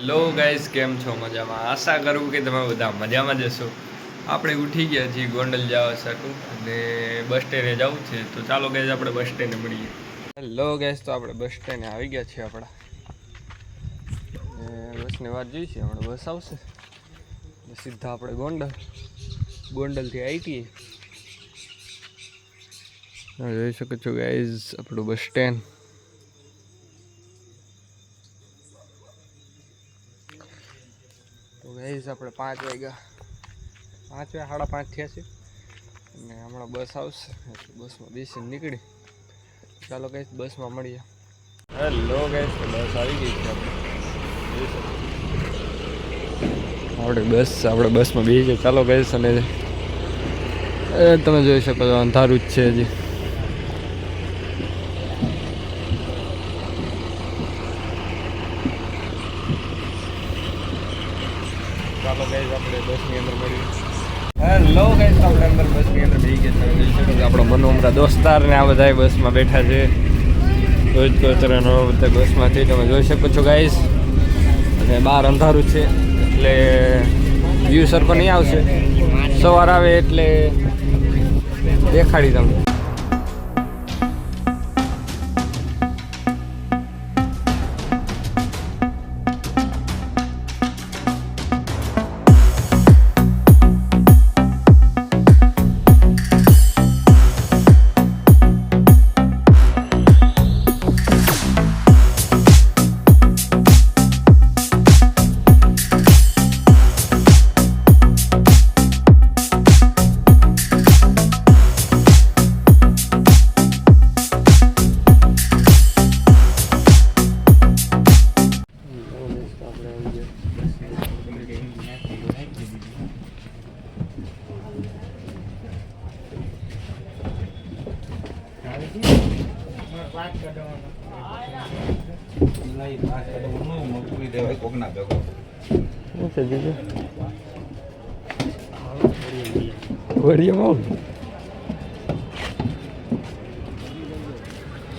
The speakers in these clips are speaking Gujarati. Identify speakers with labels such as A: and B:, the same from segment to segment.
A: લો ગાઈસ, કેમ છો? મજામાં? આશા કરું કે તમે બધા મજામાં જશો. આપણે ઉઠી ગયા છીએ ગોંડલ જવા સાટું અને બસ સ્ટેન્ડે જવું છે. તો ચાલો ગાઈસ, આપણે બસ સ્ટેન્ડે મળીએ. હેલો ગાઈસ, તો આપણે બસ સ્ટેન્ડે આવી ગયા છીએ. બસની વાત જોઈ છે. હમણાં બસ આવશે સીધા આપણે ગોંડલથી આઈટીએ જોઈ શકો છો ગાઈસ, આપણું બસ સ્ટેન્ડ. તો ગાઈસ, આપણે 5 વાગ્યા 5:30 થયા છે અને હમણાં બસ આવશે. બસમાં બેસીને નીકળી. ચાલો ગાઈસ, બસમાં મળીએ. હેલો ગાઈસ, બસ આવી ગઈ છે. આપણે બસમાં બેસી છે. ચાલો ગાઈસ, અને તમે જોઈ શકો છો અંધારું જ છે હજી. ચાલો ગાઈસ, આપણે બસની અંદર મળીએ. હેલો ગાઈસ, આપણે અંદર બસની અંદર બેસી ગયા. તમે જોઈ શકો છો આપણો મનોમરા દોસ્તાર ને આ બધા બસમાં બેઠા છે. રોજ કોતરાનો બધા બસમાંથી તમે જોઈ શકો છો ગાઈસ. અને બહાર અંધારું છે એટલે વ્યૂ સરખો નહીં આવશે. સવાર આવે એટલે દેખાડી તમને.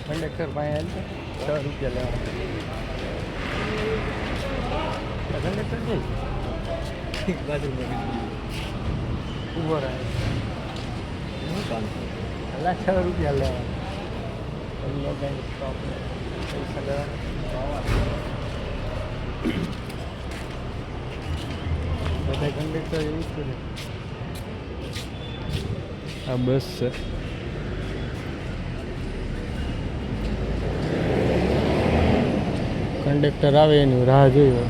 A: કંડક્ટર પાસે 6 રૂપિયા લેવા. કંડક્ટર છે બાજુમાં ઉભો રહે. 6 રૂપિયા લેવા. પૈસા લેવા બધા કંડક્ટર એવું જ કરે. આ બસ છે. કંડક્ટર આવે એની રાહ જોઈ.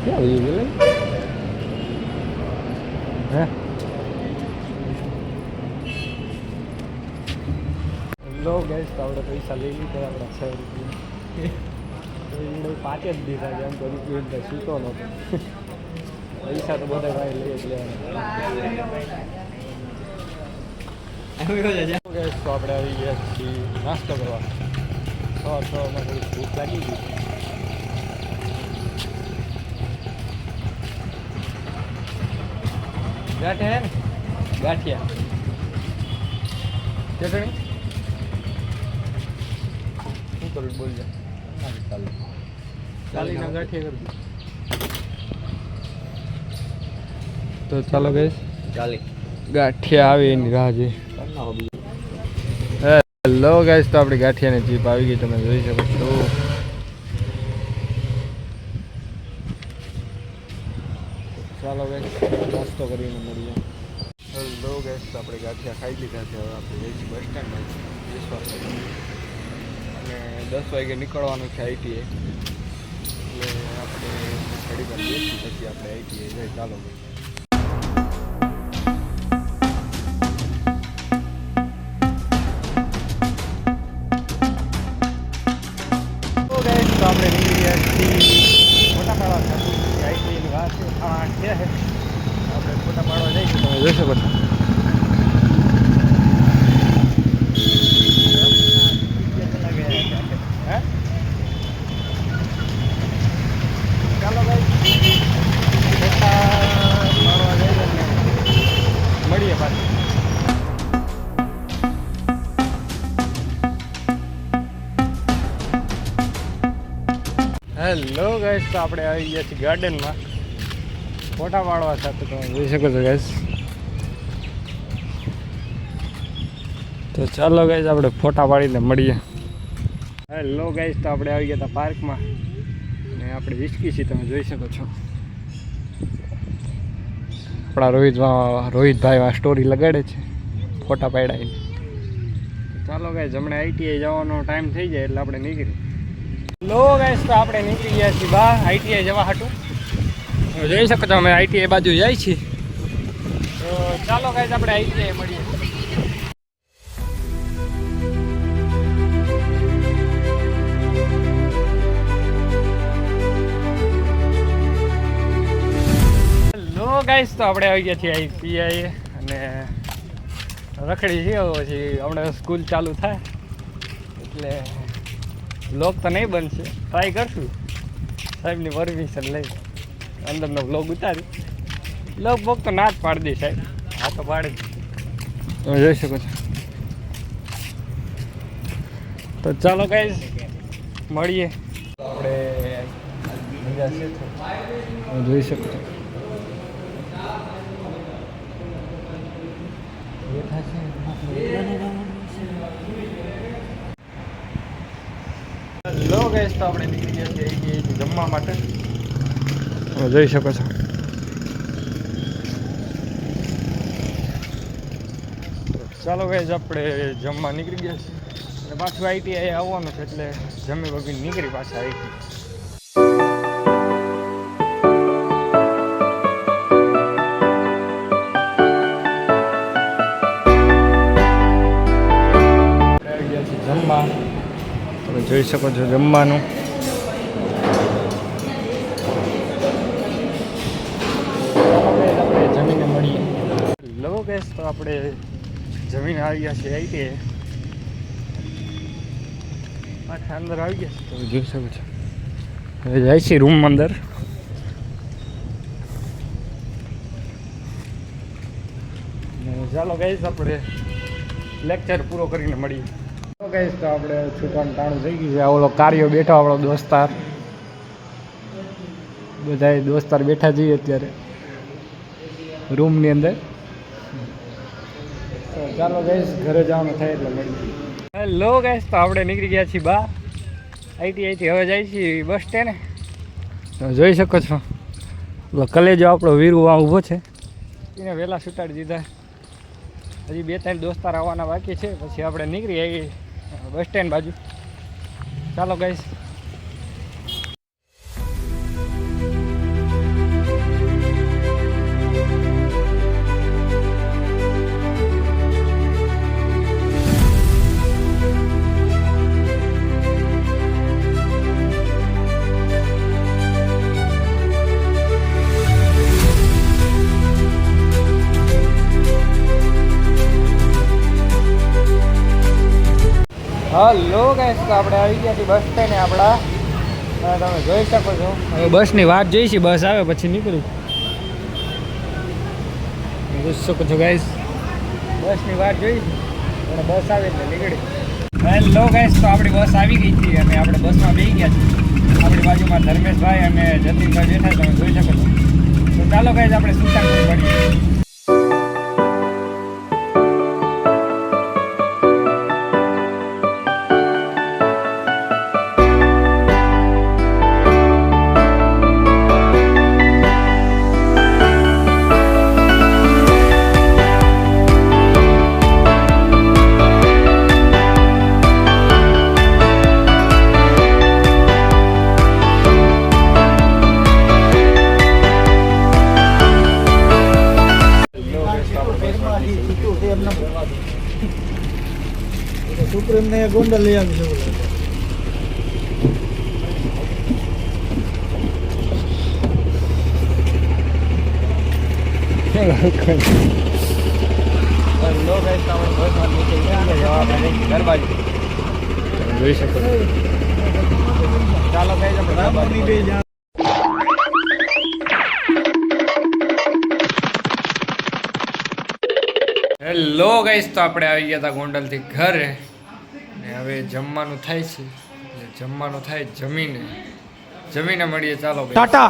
A: ક્યાં આવી ગયું? હે લો ગાઈસ, તો આપણે પૈસા લઈ લીધા. આપણા 6 રૂપિયા 5 જ દીધા. એમ તો રૂપિયા સૂતો નહોતો. પૈસા તો બધા ભાઈ લઈ જ લેવાના. તો આપણે આવી ગયા છીએ નાસ્તો કરવા. 6:06 થોડી ભૂખ લાગી ગઈ. ગાંઠિયા ચટણી શું કરું? બોલજો. ચાલીના ગાંઠિયા કરજો. તો ચાલો ગાઈસ, ગાંઠિયા આવે એની રાહ જોઈ. હેલો ગાઈસ, તો આપણી ગાંઠિયાની જીપ આવી ગઈ. તમે જોઈ શકો છો. ચાલો ગાઈસ, નાસ્તો કરીને મળીએ. હેલો ગાઈસ, તો આપણે ગાંઠિયા ખાઈ લીધા છે. હવે આપણે જઈએ છીએ બસ સ્ટેન્ડમાં બેસવા અને 10 વાગે નીકળવાનું છે આઈટીએ. એટલે આપણે ઘડી વાર બેસી પછી આપણે આઈટીએ જઈએ. ચાલો ભાઈ. તો આપણે નીકળી ગયા છીએ ફોટા પાડવા. આઈટીની વાત છે 8 છે. આપણે ફોટા પાડવા જઈએ છીએ. તમે જોઈ શકો છો. ચાલો ભાઈ, ફોટા પાડવા જઈએ ને મળીએ પાછું. હેલો હેલો ગાઈસ, તો આપણે આવી ગયા છીએ ગાર્ડનમાં ફોટા પાડવા સાથે. તમે જોઈ શકો છો ગાઈસ. તો ચાલો ગાઈસ, આપણે ફોટા પાડીને મળીએ. હેલો ગાઈસ, તો આપણે આવી ગયા હતા પાર્કમાં અને આપણે હિચકી છીએ, તમે જોઈ શકો છો. આપણા રોહિતભાઈ આ સ્ટોરી લગાડે છે ફોટા પાડાઈને. ચાલો ગાઈસ, હમણાં આઈટીઆઈ જવાનો ટાઈમ થઈ જાય એટલે આપણે નીકળી. લો ગાઈસ, તો આપણે નીકળી ગયા છીએ બહાર આઈટીઆઈ જવા હાટું. તમે જોઈ શકો છો અમે આઈટીઆઈ બાજુ જાય છીએ. તો ચાલો ગાઈસ, આપણે આઈટીઆઈ મળીએ. લો ગાઈસ, તો આપણે આવી ગયા છીએ આઈટીઆઈ અને રખડી છીએ. પછી હમણાં સ્કૂલ ચાલુ થાય એટલે વ્લોગ તો નહીં બનશે, ટ્રાય કરશું સાહેબની પરમિશન લઈ અંદરનો વ્લોગ ઉતારી. વ્લોગ તો ના જ પાડી દે સાહેબ, હા તો પાડી દે. તમે જોઈ શકો છો. તો ચાલો ગાઈસ, મળીએ. આપણે જોઈ શકો છો લો ગાઈસ, તો આપણે નીકળી ગયા છીએ જમવા માટે. તમે જોઈ શકો છો. ચાલો ગાઈસ, આપણે જમવા નીકળી ગયા છીએ અને પાછું આઈટીઆઈ આવવાનું છે એટલે જમી વગર નીકળી પાછા આઈટી. જમવા તમે જોઈ શકો છો જમવાનું. આપણે જમીને મળીએ. લો ગાઈસ, તો આપણે જમીને આવી ગયા છીએ આઈટીઆઈ. પાછા અંદર આવી ગયા છે, તમે જોઈ શકો છો. હવે જાય છે રૂમ અંદર. ચાલો ગાઈસ, આપણે લેક્ચર પૂરો કરીને મળીએ. તો ગાઈસ, તો આપણે છૂટવાનું ટાણું થઈ ગયું છે. ઓલો કાર્યો બેઠો આપણો દોસ્તાર, બધા દોસ્તાર બેઠા જઈએ અત્યારે રૂમની અંદર. તો ચાલો ગાઈસ, ઘરે જવાનું થાય એટલે મળીએ. હેલો ગાઈસ, તો આપણે નીકળી ગયા છીએ બહાર આઈટીઆઈથી. હવે જાય છીએ બસ સ્ટેન્ડ. તમે જોઈ શકો છો ઓલો કલેજો આપણો વીરુ આ ઊભો છે, એને વહેલા છૂટાડી દીધા. હજી 2-3 દોસ્તાર આવવાના બાકી છે, પછી આપણે નીકળી આવી બસ સ્ટેન્ડ બાજુ. ચાલો ગાઈસ. હલો ગાઈસ, તો આપણે આવી ગયા છીએ બસ સ્ટેન્ડ આપણા. તમે જોઈ શકો છો. હવે બસની વાટ જોઈ છે, બસ આવે પછી નીકળું. જોઈ શકો છો ગાઈસ, બસની વાટ જોઈ છે અને બસ આવે એટલે નીકળી. હેલો ગાઈસ, તો આપણી બસ આવી ગઈ હતી અને આપણે બસમાં બેસી ગયા છીએ. આપણી બાજુમાં ધર્મેશભાઈ અને જતીનભાઈ બેઠા, તમે જોઈ શકો છો. તો ચાલો ગાઈસ, આપણે સુલતાનપુર મળીએ.
B: સુપ્રીમ ને ગોંડલ લઈ આવી છે.
A: જોઈ શકો ચાલો કઈ આપણે હેલો ગાઈસ, તો આપણે આવી ગયા હતા ગોંડલથી ઘરે ને હવે જમવાનું થાય છે. જમવાનું થાય જમીને જમીને મળીએ ચાલો guys.
B: ટાટા